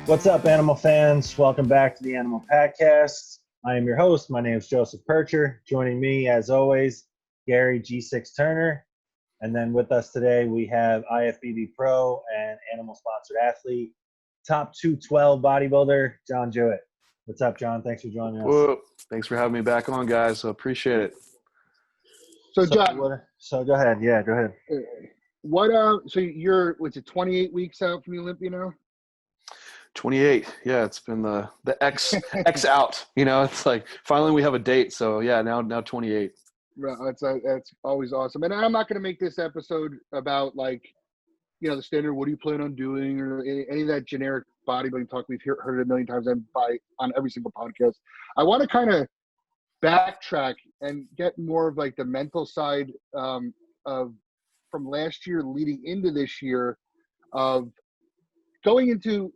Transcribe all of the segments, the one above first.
What's up, animal fans? Welcome back to the Animal Pakcast. I am your host. My name is Joseph Percher. Joining me, as always, Gary G6 Turner. And then with us today, we have IFBB Pro and animal-sponsored athlete, top 212 bodybuilder, John Jewett. What's up, John? Thanks for joining us. Well, thanks for having me back on, guys. I appreciate it. So John, go ahead. Yeah, go ahead. so you're, what's it, 28 weeks out from the Olympia now? 28. Yeah, it's been the X out. You know, it's like finally we have a date. So yeah, now 28. Right, that's always awesome. And I'm not going to make this episode about the standard. What do you plan on doing, or any of that generic bodybuilding talk we've heard it a million times on every single podcast. I want to kind of backtrack and get more of like the mental side of from last year leading into this year, of going into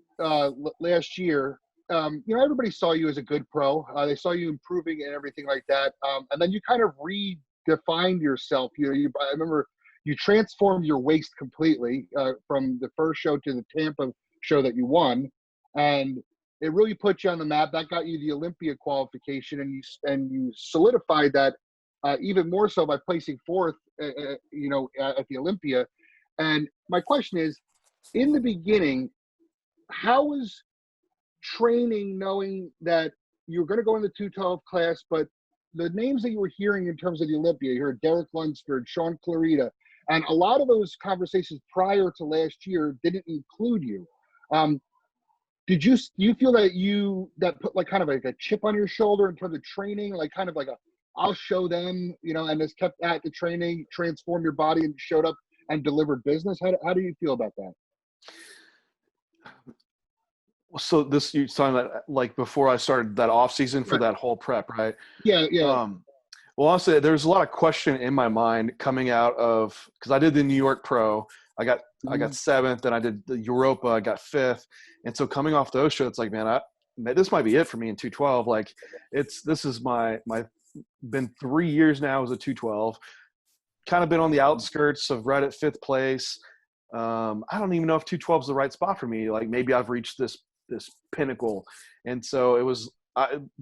last year. Everybody saw you as a good pro. They saw you improving and everything like that. And then you kind of redefined yourself. I remember you transformed your waist completely from the first show to the Tampa show that you won, and it really put you on the map. That got you the Olympia qualification, and you solidified that even more so by placing fourth, at the Olympia. And my question is, in the beginning, how was training, knowing that you're going to go in the 212 class, but the names that you were hearing in terms of the Olympia, you heard Derek Lunsford, Sean Clarita, and a lot of those conversations prior to last year didn't include you. Did you feel that put like kind of like a chip on your shoulder in terms of training, like kind of like I'll show them, and just kept at the training, transformed your body and showed up and delivered business? How do you feel about that? So this, you're talking about like before I started that off season for that whole prep, right? Yeah. Well, honestly, there's a lot of question in my mind coming out of, because I did the New York Pro, I got seventh, and I did the Europa, I got fifth, and so coming off those shows, it's like, man, this might be it for me in 212. Like, this is my been 3 years now as a 212, kind of been on the outskirts of right at fifth place. I don't even know if 212 is the right spot for me. Like, maybe I've reached this pinnacle, and so it was.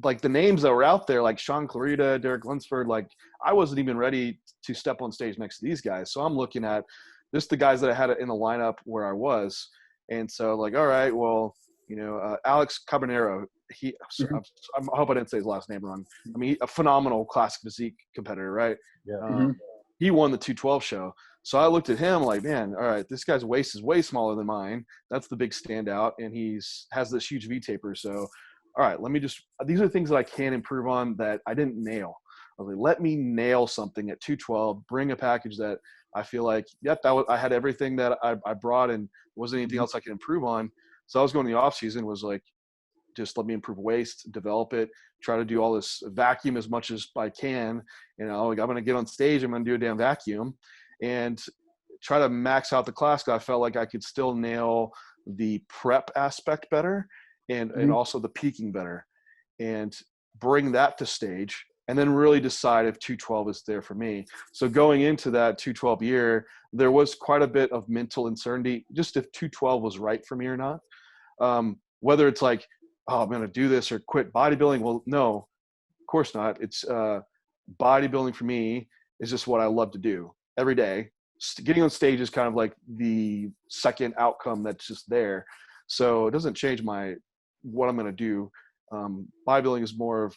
Like the names that were out there, like Sean Clarita, Derek Lunsford, like I wasn't even ready to step on stage next to these guys. So I'm looking at the guys that I had in the lineup where I was. And so like, all right, well, Alex Cabanero, I hope I didn't say his last name wrong. I mean, a phenomenal classic physique competitor, right? Yeah. He won the 212 show. So I looked at him like, man, all right, this guy's waist is way smaller than mine. That's the big standout. And has this huge V-taper. So all right, these are things that I can improve on that I didn't nail. I was like, let me nail something at 212, bring a package that I feel like, yep, I had everything that I brought, and wasn't anything else I could improve on. So I was going to the off season, was like, just let me improve waist, develop it, try to do all this vacuum as much as I can. Like I'm going to get on stage, I'm going to do a damn vacuum, and try to max out the class. I felt like I could still nail the prep aspect better. And also the peaking better, and bring that to stage, and then really decide if 212 is there for me. So going into that 212 year, there was quite a bit of mental uncertainty, just if 212 was right for me or not. Whether it's like, oh, I'm going to do this or quit bodybuilding. Well, no, of course not. It's bodybuilding for me is just what I love to do every day. Getting on stage is kind of like the second outcome that's just there. So it doesn't change what I'm going to do. Bodybuilding is more of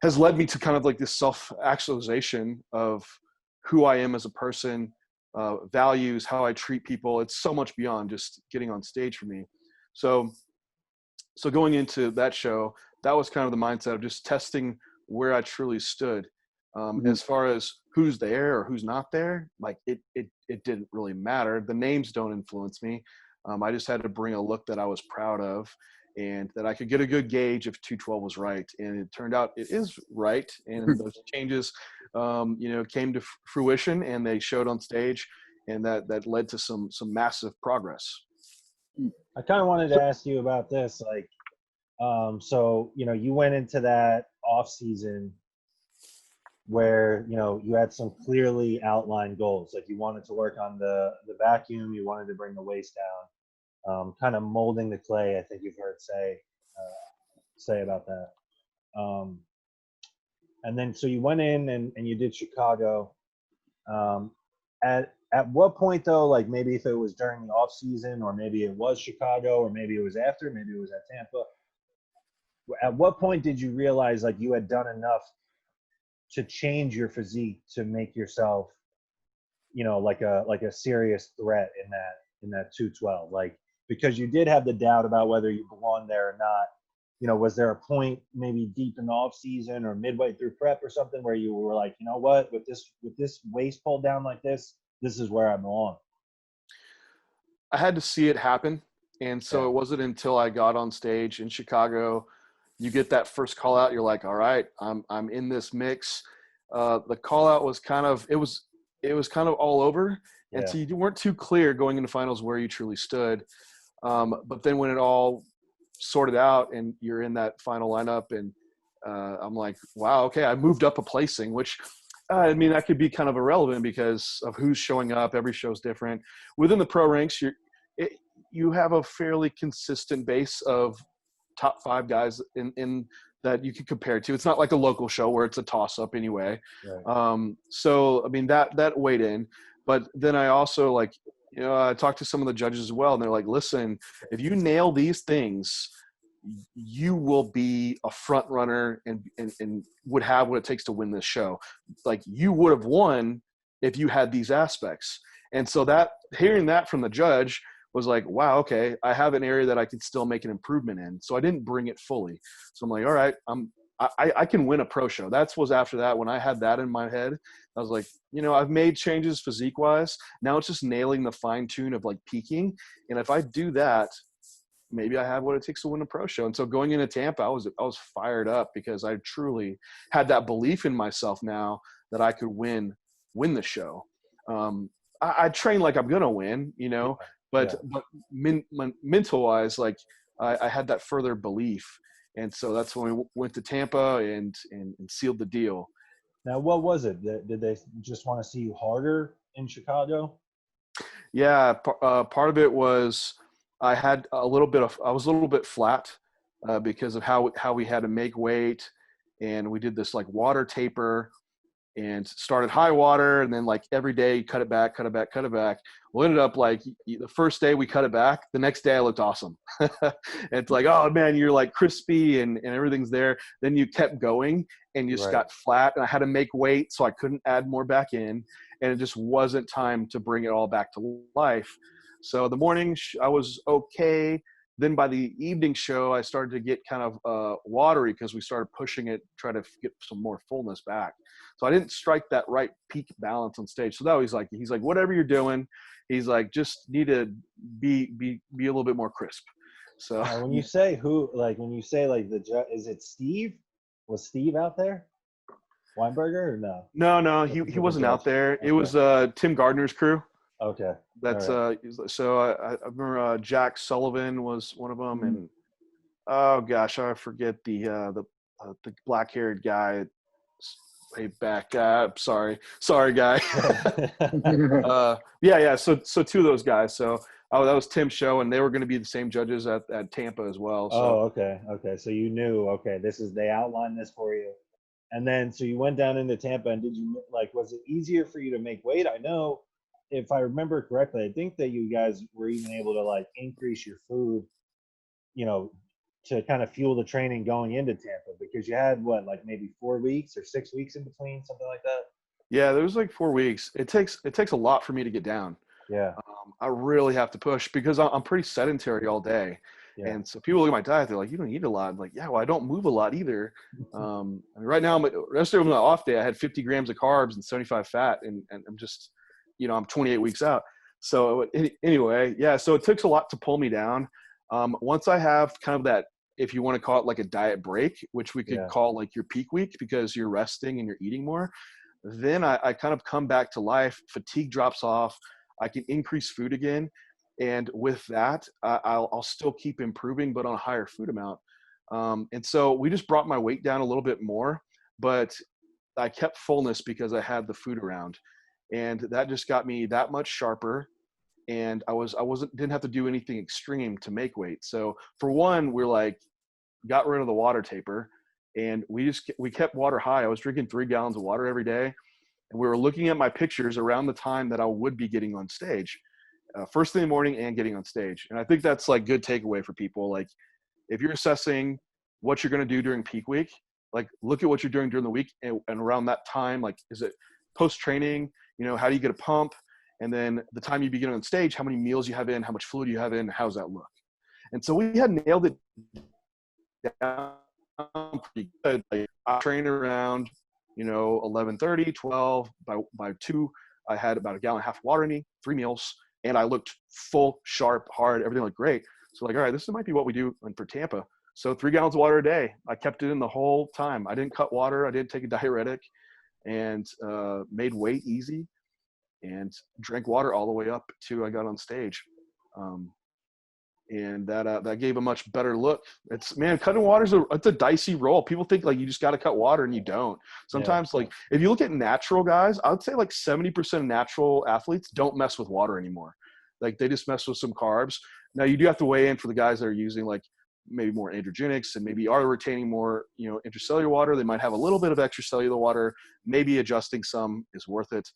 has led me to kind of like this self-actualization of who I am as a person, values, how I treat people. It's so much beyond just getting on stage for me. So going into that show, that was kind of the mindset of just testing where I truly stood. As far as who's there or who's not there, like it didn't really matter. The names don't influence me. I just had to bring a look that I was proud of, and that I could get a good gauge if 212 was right. And it turned out it is right. And those changes, came to fruition, and they showed on stage, and that led to some massive progress. I kind of wanted to ask you about this. Like, so, you went into that off season where, you had some clearly outlined goals. Like you wanted to work on the vacuum, you wanted to bring the waist down. kind of molding the clay. I think you've heard say about that. And then so you went in and you did Chicago. At what point though, like maybe if it was during the off season, or maybe it was Chicago, or maybe it was after, maybe it was at Tampa. At what point did you realize like you had done enough to change your physique to make yourself, like a serious threat in that 212? Like, because you did have the doubt about whether you belonged there or not. Was there a point maybe deep in the off season or midway through prep or something where you were like, you know what, with this waist pulled down like this is where I belong? I had to see it happen. And so it wasn't until I got on stage in Chicago, you get that first call out. You're like, all right, I'm in this mix. The call out was kind of all over. Yeah. And so you weren't too clear going into finals where you truly stood. But then when it all sorted out and you're in that final lineup, and I'm like, wow, okay, I moved up a placing, which that could be kind of irrelevant because of who's showing up. Every show's different. Within the pro ranks, you have a fairly consistent base of top 5 guys in that you can compare to. It's not like a local show where it's a toss up anyway. Right. So that weighed in. But then I also I talked to some of the judges as well, and they're like, listen, if you nail these things, you will be a front runner and would have what it takes to win this show. Like, you would have won if you had these aspects. And so hearing that from the judge was like, wow, okay, I have an area that I can still make an improvement in. So I didn't bring it fully. So I'm like, all right, I can win a pro show. That was after that, when I had that in my head, I was like, I've made changes physique wise. Now it's just nailing the fine tune of like peaking. And if I do that, maybe I have what it takes to win a pro show. And so going into Tampa, I was fired up because I truly had that belief in myself now that I could win the show. I train like I'm going to win, but mental wise, like I had that further belief. And so that's when we went to Tampa and sealed the deal. Now, what was it? Did they just want to see you harder in Chicago? Yeah. Part of it was I was a little bit flat because of how we had to make weight. And we did this like water taper and started high water. And then like every day, cut it back. Well, ended up like the first day we cut it back. The next day I looked awesome. It's like, oh man, you're like crispy and everything's there. Then you kept going and you just got flat, and I had to make weight. So I couldn't add more back in, and it just wasn't time to bring it all back to life. So the morning I was okay. Then by the evening show, I started to get kind of watery because we started pushing it, try to get some more fullness back. So I didn't strike that right peak balance on stage. So that he's like, whatever you're doing, he's like, just need to be a little bit more crisp. So when you say the is it Steve? Was Steve out there? Weinberger or no? No, he wasn't out there. Okay. It was Tim Gardner's crew. Okay. That's right. So I remember Jack Sullivan was one of them, and oh gosh, I forget the black-haired guy. Way back, sorry, guy. Yeah. So 2 of those guys. So that was Tim's show, and they were going to be the same judges at Tampa as well. So. Oh, okay. So you knew, they outlined this for you, and then so you went down into Tampa, and did you was it easier for you to make weight? I know, if I remember correctly, I think that you guys were even able to increase your food, to kind of fuel the training going into Tampa, because you had maybe 4 weeks or 6 weeks in between, something like that. Yeah, there was 4 weeks. It takes a lot for me to get down. Yeah. I really have to push because I'm pretty sedentary all day. Yeah. And so people look at my diet, they're like, you don't eat a lot. I'm like, yeah, well, I don't move a lot either. Right now, rest of my off day, I had 50 grams of carbs and 75 fat, and I'm just, I'm 28 weeks out. So anyway, yeah, so it takes a lot to pull me down. Once I have kind of that, if you want to call it like a diet break, which we could call like your peak week because you're resting and you're eating more, then I kind of come back to life. Fatigue drops off. I can increase food again. And with that, I'll still keep improving, but on a higher food amount. And so we just brought my weight down a little bit more, but I kept fullness because I had the food around. And that just got me that much sharper. and didn't have to do anything extreme to make weight. So for one, we're like, got rid of the water taper, and we kept water high. I was drinking 3 gallons of water every day, and we were looking at my pictures around the time that I would be getting on stage, first thing in the morning and getting on stage. And I think that's like good takeaway for people. Like if you're assessing what you're going to do during peak week, like look at what you're doing during the week, and around that time, like, is it post training? You know, how do you get a pump? And then the time you begin on stage, how many meals you have in, how much fluid you have in, how's that look? And so we had nailed it down pretty good. Like I trained around, 11:30, 12. By 2, I had about 1.5 gallons of water in me, 3 meals, and I looked full, sharp, hard. Everything looked great. So like, all right, this might be what we do for Tampa. So 3 gallons of water a day. I kept it in the whole time. I didn't cut water. I didn't take a diuretic, and made weight easy, and drank water all the way up to I got on stage. And that gave a much better look. Cutting water it's a dicey roll. People think like you just got to cut water, and you don't. Sometimes like if you look at natural guys, I would say like 70% of natural athletes don't mess with water anymore. Like they just mess with some carbs. Now you do have to weigh in for the guys that are using like maybe more androgenics and maybe are retaining more, intracellular water. They might have a little bit of extracellular water. Maybe adjusting some is worth it.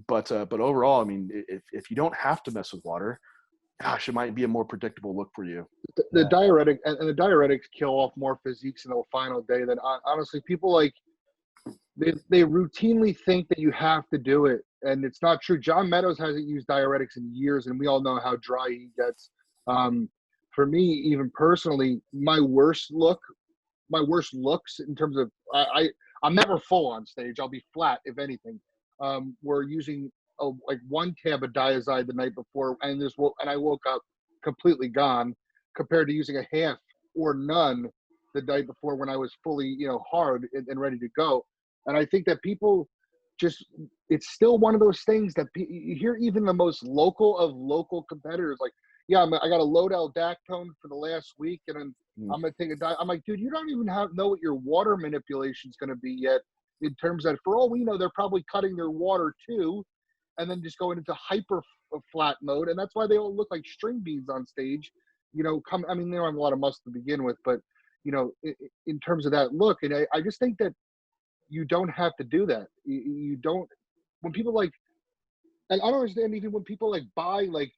But overall, I mean, if you don't have to mess with water, gosh, it might be a more predictable look for you. The diuretic and the diuretics kill off more physiques in the final day than honestly people like they routinely think that you have to do it, and it's not true. John Meadows hasn't used diuretics in years, and we all know how dry he gets. For me, even personally, my worst looks in terms of I'm never full on stage. I'll be flat if anything. We're using like 1 tab of Diazide the night before, and I woke up completely gone, compared to using a half or none the night before when I was fully, hard and ready to go. And I think that people it's still one of those things that you hear even the most local of local competitors like, yeah, I got a low-dal dactone for the last week, and then I'm going to take a diet. I'm like, dude, you don't even know what your water manipulation is going to be yet, in terms that for all we know, they're probably cutting their water too, and then just going into hyper flat mode. And that's why they all look like string beans on stage. They don't have a lot of muscle to begin with, but, in terms of that look. And I just think that you don't have to do that. You don't, when people like, and I don't understand even when people like buy like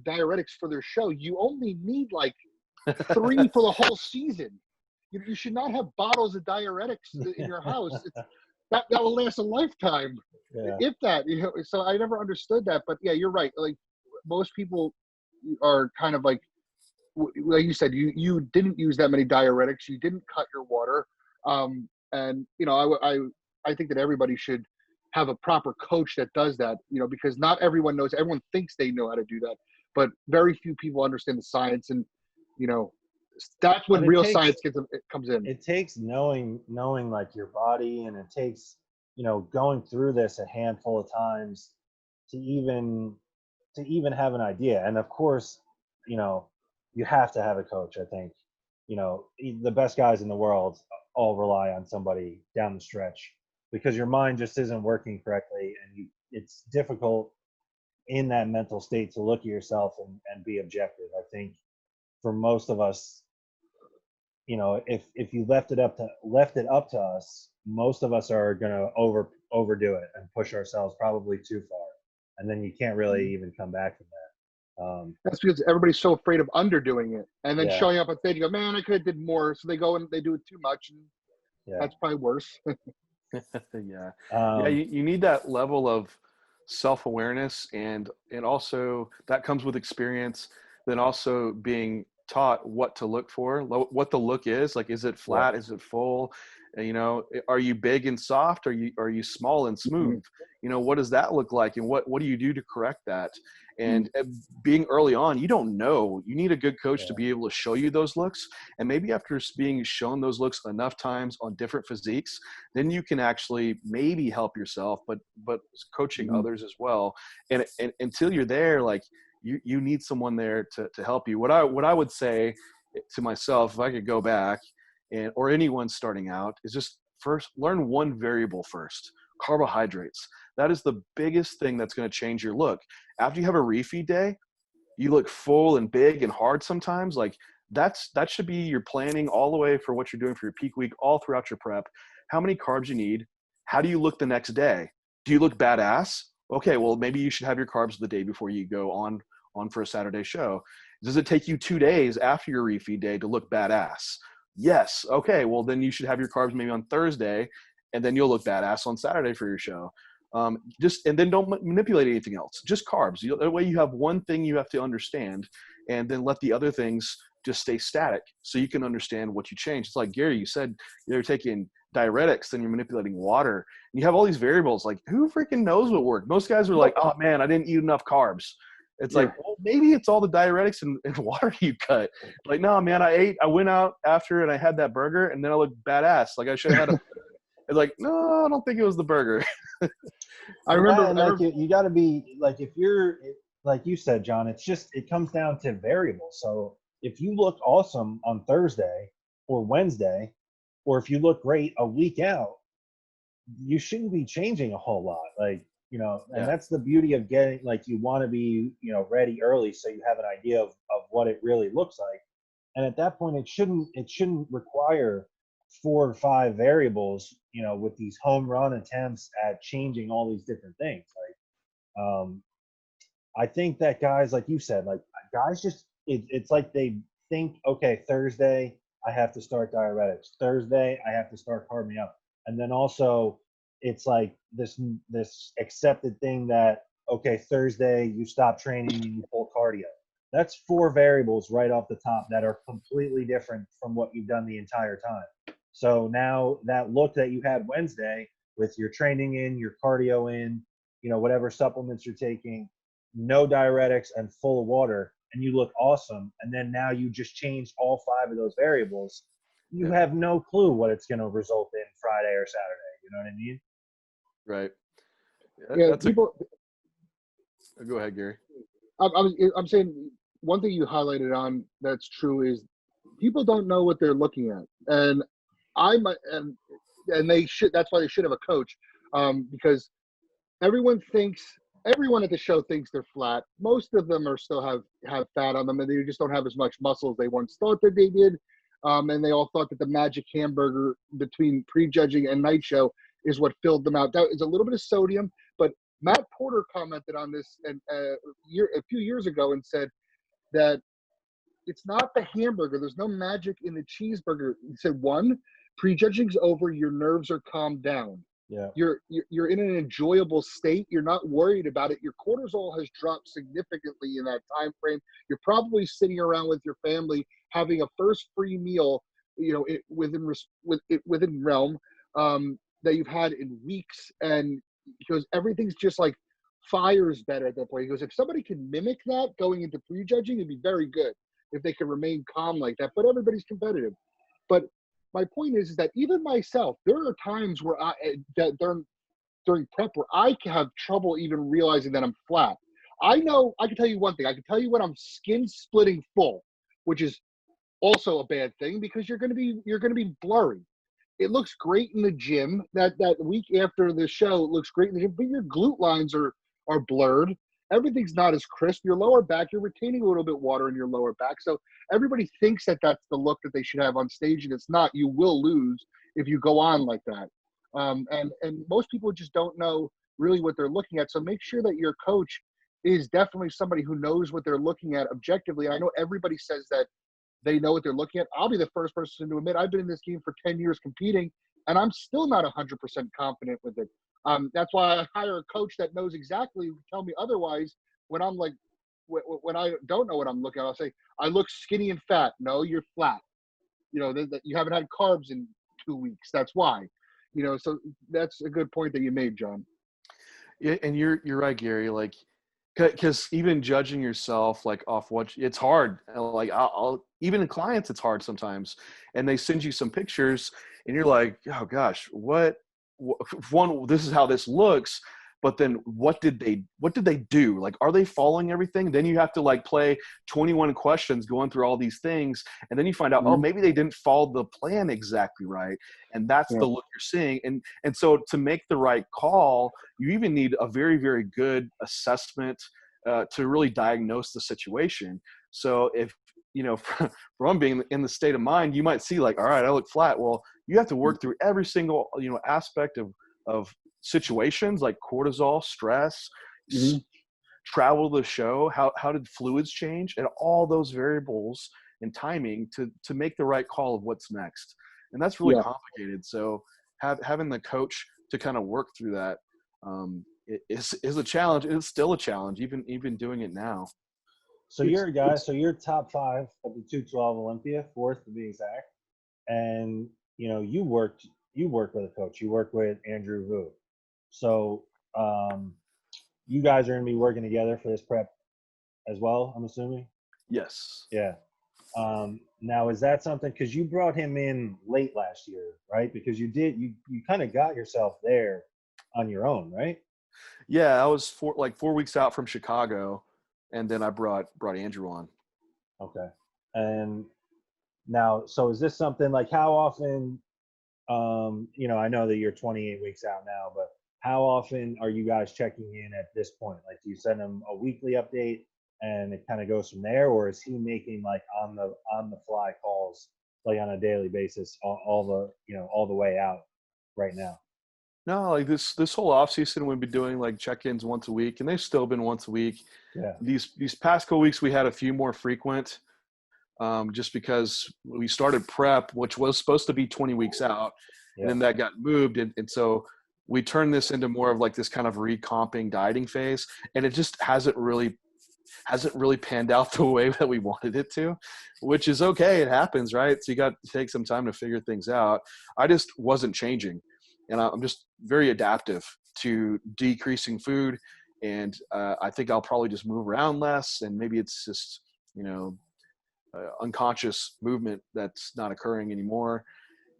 diuretics for their show, you only need like 3 for the whole season. You should not have bottles of diuretics in your house. That will last a lifetime, if that. So I never understood that. But yeah, you're right. Like most people are kind of like you said, you didn't use that many diuretics. You didn't cut your water, and I think that everybody should have a proper coach that does that. Because not everyone knows. Everyone thinks they know how to do that, but very few people understand the science, and that's when real science comes in. It takes knowing like your body, and it takes going through this a handful of times to even have an idea. And of course, you have to have a coach. I think the best guys in the world all rely on somebody down the stretch, because your mind just isn't working correctly, and it's difficult in that mental state to look at yourself and be objective. I think for most of us, if you left it up to us, most of us are going to overdo it and push ourselves probably too far, and then you can't really even come back from that. That's because everybody's so afraid of underdoing it, and then showing up on stage, you go, man, I could have did more. So they go and they do it too much, and that's probably worse. You need that level of self-awareness, and also that comes with experience, then also being taught what to look for, what the look is. Like, is it flat? Is it full? Are you big and soft? Are you small and smooth? What does that look like? And what do you do to correct that? And being early on, you don't know. You need a good coach to be able to show you those looks. And maybe after being shown those looks enough times on different physiques, then you can actually maybe help yourself, but coaching others as well. And until you're there, like you need someone there to help you. What I would say to myself, if I could go back, or anyone starting out, is just first learn one variable first. carbohydrates. That is the biggest thing that's going to change your look. After you have a refeed day, you look full and big and hard sometimes. Like that should be your planning all the way for what you're doing for your peak week, all throughout your prep. How many carbs you need? How do you look the next day? Do you look badass? Okay, well, maybe you should have your carbs the day before you go on for a Saturday show. Does it take you 2 days after your refeed day to look badass? Yes. Okay, well, then you should have your carbs maybe on Thursday, and then you'll look badass on Saturday for your show. And then don't manipulate anything else. Just carbs. That way you have one thing you have to understand, and then let the other things just stay static so you can understand what you change. It's like, Gary, you said you're taking diuretics, then you're manipulating water. And you have all these variables. Like, who freaking knows what worked? Most guys are like, oh, man, I didn't eat enough carbs. It's like, well, maybe it's all the diuretics and water you cut. Like, no, man, I went out after and I had that burger, and then I looked badass. Like, I should have had a – it's like, no, I don't think it was the burger. I remember, like, you got to be like, if you're like you said, John, it comes down to variables. So if you look awesome on Thursday or Wednesday, or if you look great a week out, you shouldn't be changing a whole lot. Like, and that's the beauty of getting, like, you want to be, ready early so you have an idea of what it really looks like. And at that point, it shouldn't require 4 or 5 variables, with these home run attempts at changing all these different things. Like, I think that guys, like you said, like guys just, it's like they think, okay, Thursday, I have to start diuretics. Thursday, I have to start carbing up. And then also it's like this accepted thing that, okay, Thursday, you stop training and you pull cardio. That's 4 variables right off the top that are completely different from what you've done the entire time. So now that look that you had Wednesday with your training in, your cardio in, whatever supplements you're taking, no diuretics and full of water, and you look awesome. And then now you just changed all 5 of those variables. You have no clue what it's going to result in Friday or Saturday. You know what I mean? Right. Yeah, people. Go ahead, Gary. I'm saying one thing you highlighted on that's true is people don't know what they're looking at, and they should. That's why they should have a coach, because everyone at the show thinks they're flat. Most of them still have fat on them, and they just don't have as much muscle as they once thought that they did. And they all thought that the magic hamburger between prejudging and night show is what filled them out. That is a little bit of sodium, but Matt Porter commented on this a few years ago and said that it's not the hamburger. There's no magic in the cheeseburger. He said, 1, prejudging's over. Your nerves are calmed down. Yeah. You're in an enjoyable state. You're not worried about it. Your cortisol has dropped significantly in that time frame. You're probably sitting around with your family having a first free meal, within realm that you've had in weeks, and because everything's just like fires better at that point. He goes, if somebody can mimic that going into prejudging, it'd be very good if they can remain calm like that. But everybody's competitive. But my point is that even myself, there are times where during prep where I have trouble even realizing that I'm flat. I know I can tell you one thing. I can tell you when I'm skin splitting full, which is also a bad thing because you're going to be blurry. It looks great in the gym. That week after the show, it looks great in the gym, but your glute lines are blurred. Everything's not as crisp. Your lower back, you're retaining a little bit water in your lower back. So everybody thinks that that's the look that they should have on stage, and it's not. You will lose if you go on like that. And most people just don't know really what they're looking at. So make sure that your coach is definitely somebody who knows what they're looking at objectively. I know everybody says that they know what they're looking at. I'll be the first person to admit I've been in this game for 10 years competing, and I'm still not 100% confident with it. That's why I hire a coach that knows exactly, tell me otherwise. When I'm like, when I don't know what I'm looking at, I'll say, I look skinny and fat. No, you're flat. That you haven't had carbs in 2 weeks. That's why. So that's a good point that you made, John. Yeah, and you're right, Gary. Like, because even judging yourself like off what it's hard. Like I'll even in clients, it's hard sometimes, and they send you some pictures, and you're like, oh gosh, what? One, this is how this looks, but then what did they do? Like, are they following everything? Then you have to like play 21 questions going through all these things. And then you find out, oh, maybe they didn't follow the plan exactly right. And that's the look you're seeing. And so to make the right call, you even need a very, very good assessment to really diagnose the situation. So if, from being in the state of mind, you might see like, all right, I look flat. Well, you have to work through every single, aspect of situations like cortisol, stress, travel to the show, how did fluids change, and all those variables and timing to make the right call of what's next. And that's really complicated. So having the coach to kind of work through that is a challenge. It's still a challenge, even doing it now. So you're a guy, so you're top 5 of the 212 Olympia, 4th to be exact. And, you worked with a coach. You worked with Andrew Vu. So you guys are going to be working together for this prep as well, I'm assuming? Yes. Yeah. Now, is that something, because you brought him in late last year, right? Because you kind of got yourself there on your own, right? Yeah, I was 4 weeks out from Chicago, and then I brought Andrew on. Okay. And now, so is this something like how often, I know that you're 28 weeks out now, but how often are you guys checking in at this point? Like, do you send him a weekly update and it kind of goes from there, or is he making like on the fly calls like on a daily basis all the way out right now? No, like this whole off season, we've been doing like check-ins once a week, and they've still been once a week. Yeah. These past couple weeks, we had a few more frequent, just because we started prep, which was supposed to be 20 weeks out, and then that got moved, and so we turned this into more of like this kind of recomping dieting phase, and it just hasn't really panned out the way that we wanted it to, which is okay. It happens, right? So you got to take some time to figure things out. I just wasn't changing. And I'm just very adaptive to decreasing food. And I think I'll probably just move around less. And maybe it's just, unconscious movement that's not occurring anymore.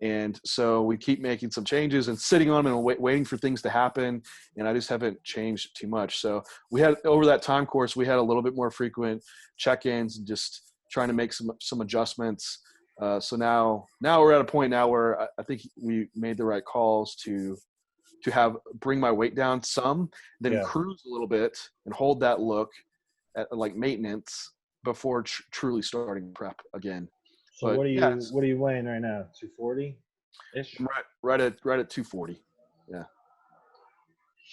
And so we keep making some changes and sitting on them and waiting for things to happen. And I just haven't changed too much. So we had, over that time course, we had a little bit more frequent check-ins and just trying to make some adjustments. So now we're at a point now where I think we made the right calls to bring my weight down some, then cruise a little bit and hold that look at like maintenance before truly starting prep again. So what are you weighing right now? 240 ish? Right at 240. Yeah.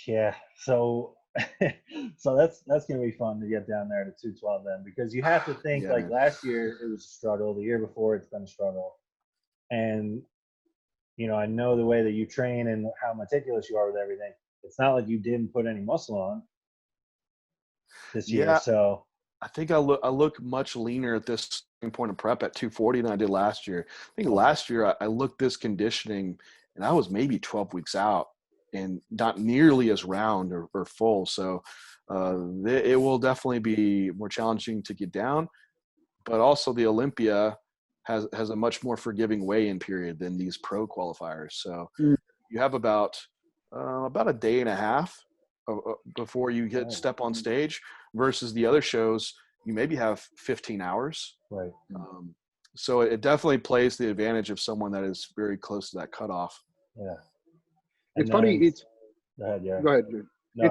Yeah. So that's gonna be fun to get down there to 212 then, because you have to think like last year it was a struggle, the year before it's been a struggle, and I know the way that you train and how meticulous you are with everything. It's not like you didn't put any muscle on this year. So I think I look much leaner at this point of prep at 240 than I did last year. I think last year I looked this conditioning and I was maybe 12 weeks out and not nearly as round or full. So it will definitely be more challenging to get down, but also the Olympia has a much more forgiving weigh-in period than these pro qualifiers. So you have about a day and a half before you step on stage, versus the other shows you maybe have 15 hours. Right. So it definitely plays the advantage of someone that is very close to that cutoff. Yeah. It's funny. Go ahead. Yeah. Go ahead. No,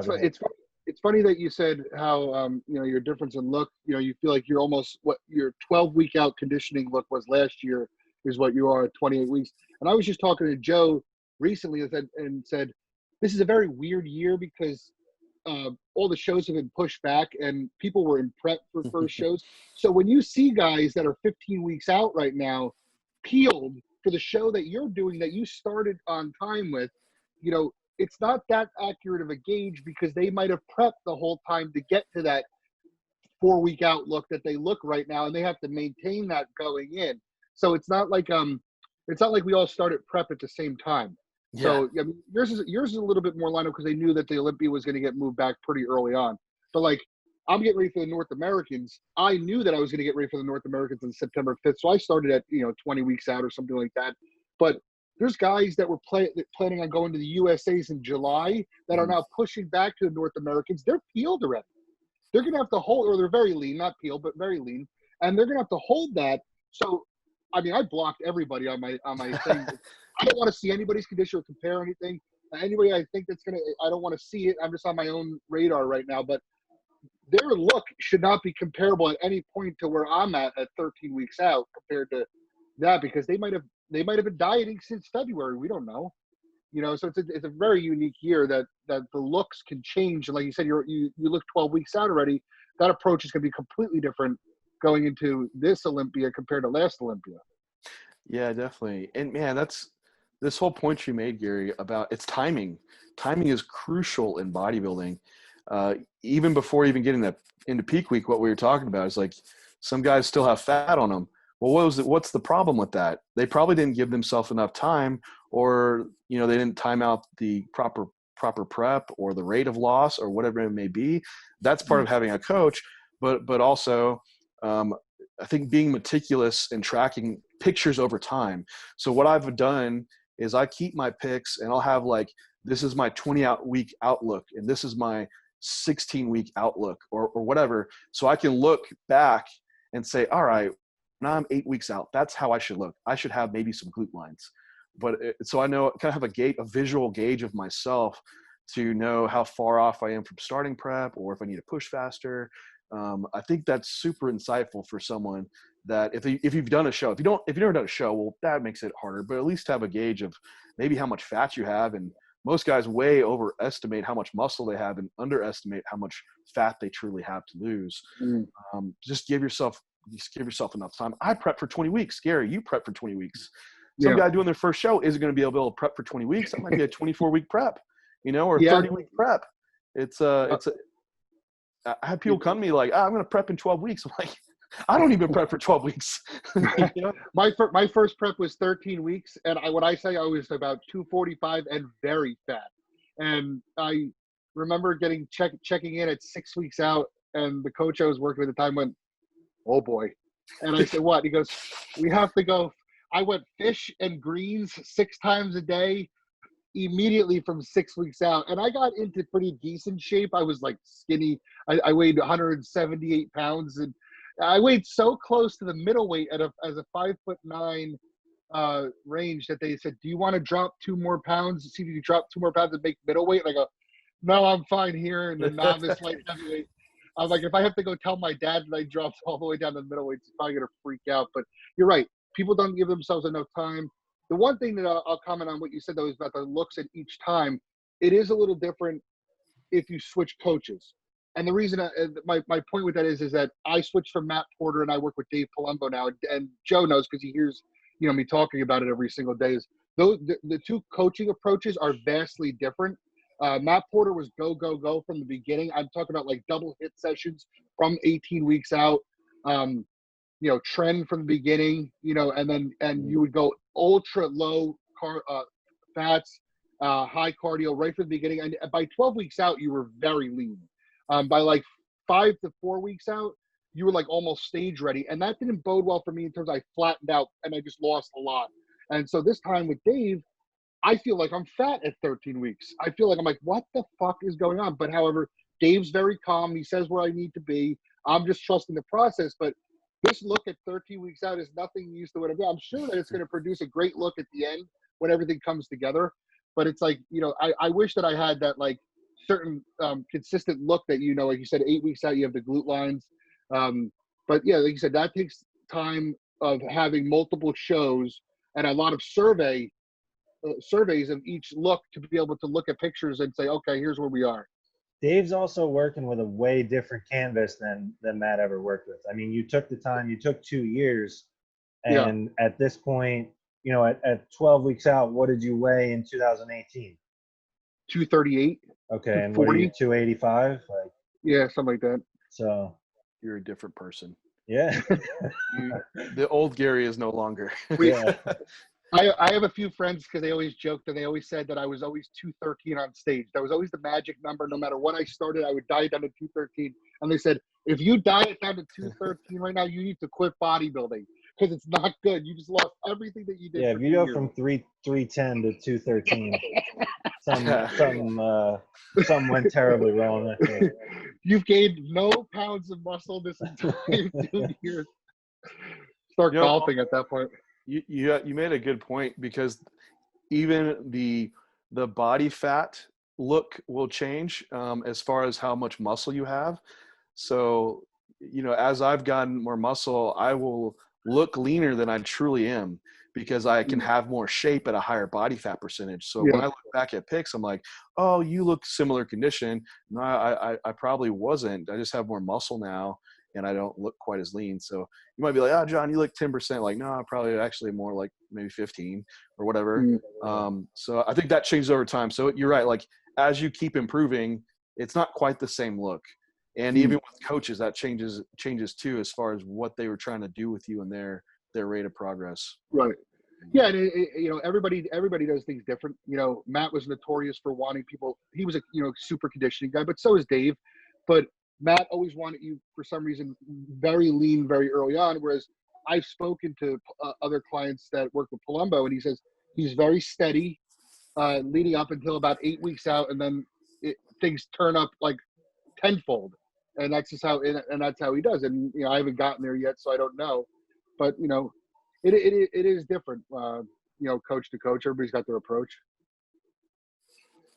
It's funny that you said how your difference in look. You feel like you're almost what your 12-week out conditioning look was last year is what you are at 28 weeks. And I was just talking to Joe recently and said this is a very weird year because all the shows have been pushed back and people were in prep for first shows. So when you see guys that are 15 weeks out right now, peeled for the show that you're doing that you started on time with, it's not that accurate of a gauge because they might have prepped the whole time to get to that 4-week outlook that they look right now, and they have to maintain that going in. So it's not like we all started prep at the same time. Yeah. So I mean, yours is a little bit more lined up because they knew that the Olympia was going to get moved back pretty early on. But like, I'm getting ready for the North Americans. I knew that I was going to get ready for the North Americans on September 5th, so I started at 20 weeks out or something like that. But There's guys that were planning on going to the USAs in July that are now pushing back to the North Americans. They're peeled already. They're going to have to hold, or they're very lean, not peeled, but very lean. And they're going to have to hold that. So, I mean, I blocked everybody on my thing. I don't want to see anybody's condition or compare anything. Anybody I think that's going to, I don't want to see it. I'm just on my own radar right now. But their look should not be comparable at any point to where I'm at 13 weeks out compared to that, because they might have been dieting since February. We don't know. So it's a very unique year that the looks can change. And like you said, you look 12 weeks out already. That approach is going to be completely different going into this Olympia compared to last Olympia. Yeah, definitely. And man, that's this whole point you made, Gary, about it's timing. Timing is crucial in bodybuilding. Even before even getting into peak week, what we were talking about is like some guys still have fat on them. Well, what's the problem with that? They probably didn't give themselves enough time, or they didn't time out the proper prep or the rate of loss or whatever it may be. That's part of having a coach, but also I think being meticulous and tracking pictures over time. So what I've done is I keep my pics, and I'll have like, this is my 20-week outlook, and this is my 16-week outlook, or whatever. So I can look back and say, all right, now I'm 8 weeks out. That's how I should look. I should have maybe some glute lines. But so I know, kind of have a visual gauge of myself to know how far off I am from starting prep, or if I need to push faster. I think that's super insightful for someone that if you've done a show, if you've never done a show, well, that makes it harder, but at least have a gauge of maybe how much fat you have. And most guys way overestimate how much muscle they have and underestimate how much fat they truly have to lose. Just give yourself enough time. I prep for 20 weeks. Gary, you prep for 20 weeks. Some guy doing their first show isn't going to be able to prep for 20 weeks. That might be a 24-week prep, or 30-week prep. I had people come to me like, I'm going to prep in 12 weeks. I'm like, I don't even prep for 12 weeks. My first prep was 13 weeks. And when I say I was about 245 and very fat. And I remember checking in at 6 weeks out, and the coach I was working with at the time went, oh boy. And I said, what? He goes, we have to go. I went fish and greens 6 times a day immediately from 6 weeks out. And I got into pretty decent shape. I was like skinny. I weighed 178 pounds, and I weighed so close to the middleweight as a 5'9" range that they said, do you want to drop 2 more pounds? See if you drop 2 more pounds and make middleweight? And I go, no, I'm fine here. And the novice light heavyweight. I was like, if I have to go tell my dad that I dropped all the way down to middleweight, he's probably going to freak out. But you're right. People don't give themselves enough time. The one thing that I'll comment on what you said, though, is about the looks at each time. It is a little different if you switch coaches. And the reason my point with that is that I switched from Matt Porter, and I work with Dave Palumbo now. And Joe knows because he hears me talking about it every single day. Is the 2 coaching approaches are vastly different. Matt Porter was go, go, go from the beginning. I'm talking about like double hit sessions from 18 weeks out. Trend from the beginning, and you would go ultra low fats, high cardio right from the beginning. And by 12 weeks out, you were very lean. By like 5 to 4 weeks out, you were like almost stage ready. And that didn't bode well for me in terms of I flattened out and I just lost a lot. And so this time with Dave, I feel like I'm fat at 13 weeks. I feel like I'm like, what the fuck is going on? But however, Dave's very calm. He says where I need to be. I'm just trusting the process. But this look at 13 weeks out is nothing used to what I'm doing. I'm sure that it's going to produce a great look at the end when everything comes together. But it's like, I wish that I had that like certain consistent look that, like you said, 8 weeks out, you have the glute lines. But yeah, like you said, that takes time of having multiple shows and a lot of surveys of each look to be able to look at pictures and say, okay, here's where we are. Dave's also working with a way different canvas than Matt ever worked with. I mean, you took the time, you took 2 years, and at this point, at 12 weeks out, what did you weigh in 2018? 238. Okay, and what are you, 285? Yeah, something like that. So you're a different person. Yeah. The old Gary is no longer. Yeah. I have a few friends because they always joked and they always said that I was always 213 on stage. That was always the magic number. No matter what I started, I would diet down to 213. And they said, if you diet down to 213 right now, you need to quit bodybuilding because it's not good. You just lost everything that you did. Yeah, for if you 2 go years. from 310 to 213, something went terribly wrong. I think. You've gained no pounds of muscle this entire 2 years. Start golfing at that point. You made a good point, because even the body fat look will change as far as how much muscle you have. So, as I've gotten more muscle, I will look leaner than I truly am, because I can have more shape at a higher body fat percentage. So when I look back at pics, I'm like, oh, you look similar condition. No, I probably wasn't. I just have more muscle now, and I don't look quite as lean. So you might be like, oh, John, you look 10%. Like, no, I'm probably actually more like maybe 15 or whatever. So I think that changes over time. So you're right. Like, as you keep improving, it's not quite the same look. And even with coaches, that changes too, as far as what they were trying to do with you and their rate of progress. Right. Yeah. And everybody does things different. Matt was notorious for wanting people. He was a, super conditioning guy, but so is Dave. But Matt always wanted you, for some reason, very lean, very early on. Whereas I've spoken to other clients that work with Palumbo, and he says he's very steady, leading up until about 8 weeks out. And then things turn up like tenfold. And that's just how, and that's how he does. And I haven't gotten there yet, so I don't know. But it is different. Coach to coach, everybody's got their approach.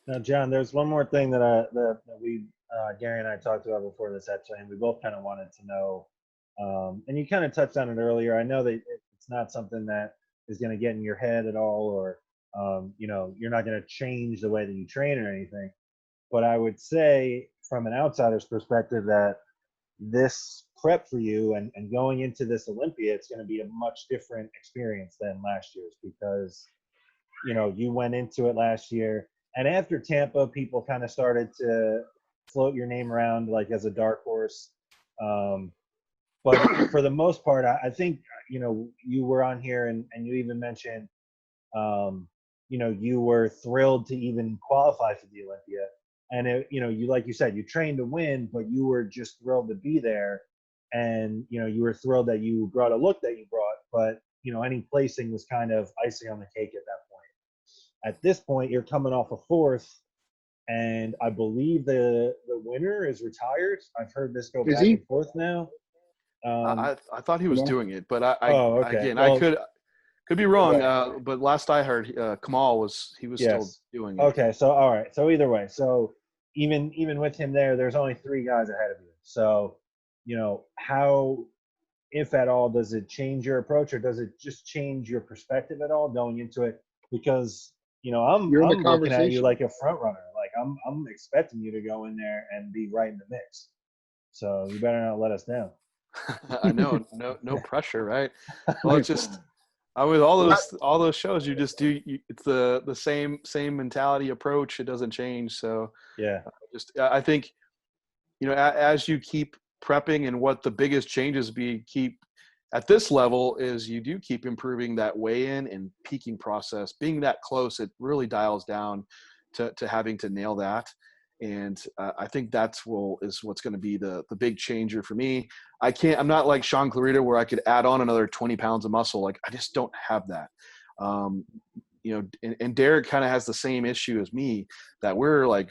Now, John, there's one more thing that we Gary and I talked about before this episode, and we both kind of wanted to know. And you kind of touched on it earlier. I know that it's not something that is going to get in your head at all, or you're not going to change the way that you train or anything. But I would say, from an outsider's perspective, that this prep for you and going into this Olympia, it's going to be a much different experience than last year's, because, you went into it last year. And after Tampa, people kind of started to float your name around like as a dark horse. But for the most part, I think, you were on here and you even mentioned, you were thrilled to even qualify for the Olympia. And you, like you said, you trained to win, but you were just thrilled to be there. And, you were thrilled that you brought a look that you brought, but, any placing was kind of icing on the cake at that point. At this point, you're coming off a fourth, and I believe the winner is retired. I've heard this go back and forth now. I thought he was doing it, but okay. Again, I could be wrong. But last I heard, Kamal was still doing it. Okay, so all right. So either way, so even with him there's only 3 guys ahead of you. So, how, if at all, does it change your approach, or does it just change your perspective at all going into it? Because, I'm looking at you like a front runner. Like I'm expecting you to go in there and be right in the mix. So you better not let us down. I know, no pressure, right? Well, it's just with all those shows, you just do. It's the same mentality approach. It doesn't change. So yeah, I think, as you keep prepping, and what the biggest changes keep at this level is you do keep improving that weigh-in and peaking process. Being that close, it really dials down to having to nail that. And I think that's what's going to be the big changer for me. I'm not like Sean Clarita, where I could add on another 20 pounds of muscle. Like, I just don't have that. And Derek kind of has the same issue as me, that we're like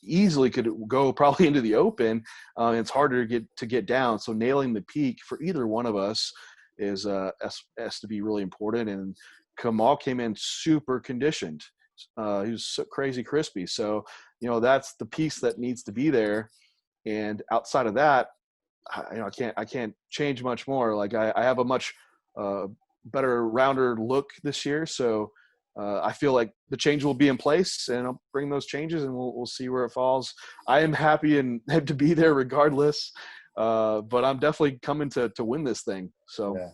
easily could go probably into the open. It's harder to get down. So nailing the peak for either one of us has to be really important. And Kamal came in super conditioned. He was so crazy crispy. So, that's the piece that needs to be there. And outside of that, I can't change much more. Like, I have a much better, rounder look this year. So I feel like the change will be in place, and I'll bring those changes, and we'll see where it falls. I am happy and have to be there regardless. But I'm definitely coming to win this thing. So. Yeah.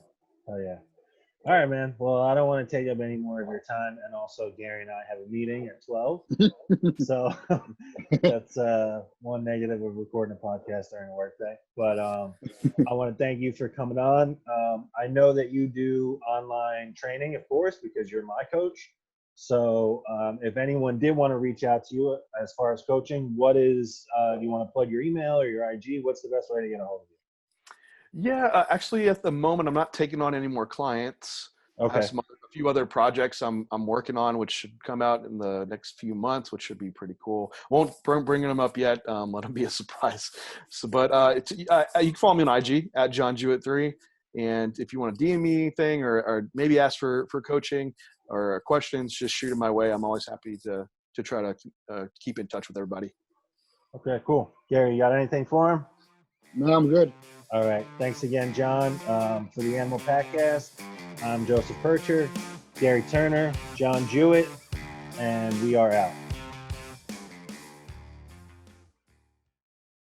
Oh yeah. All right, man. Well, I don't want to take up any more of your time. And also, Gary and I have a meeting at 12. So that's one negative of recording a podcast during a workday. But I want to thank you for coming on. I know that you do online training, of course, because you're my coach. So if anyone did want to reach out to you as far as coaching, what is, you want to plug your email or your IG? What's the best way to get a hold of you? Yeah, actually, at the moment, I'm not taking on any more clients. I Okay. have a few other projects I'm working on, which should come out in the next few months, which should be pretty cool. Won't bring them up yet. Let them be a surprise. So, but you can follow me on IG at John Jewett 3, and if you want to DM me anything or maybe ask for coaching or questions, just shoot them my way. I'm always happy to try to keep in touch with everybody. Okay, cool. Gary, you got anything for him? No, I'm good. All right. Thanks again, John, for the Animal Pakcast. I'm Joseph Percher, Gary Turner, John Jewett, and we are out.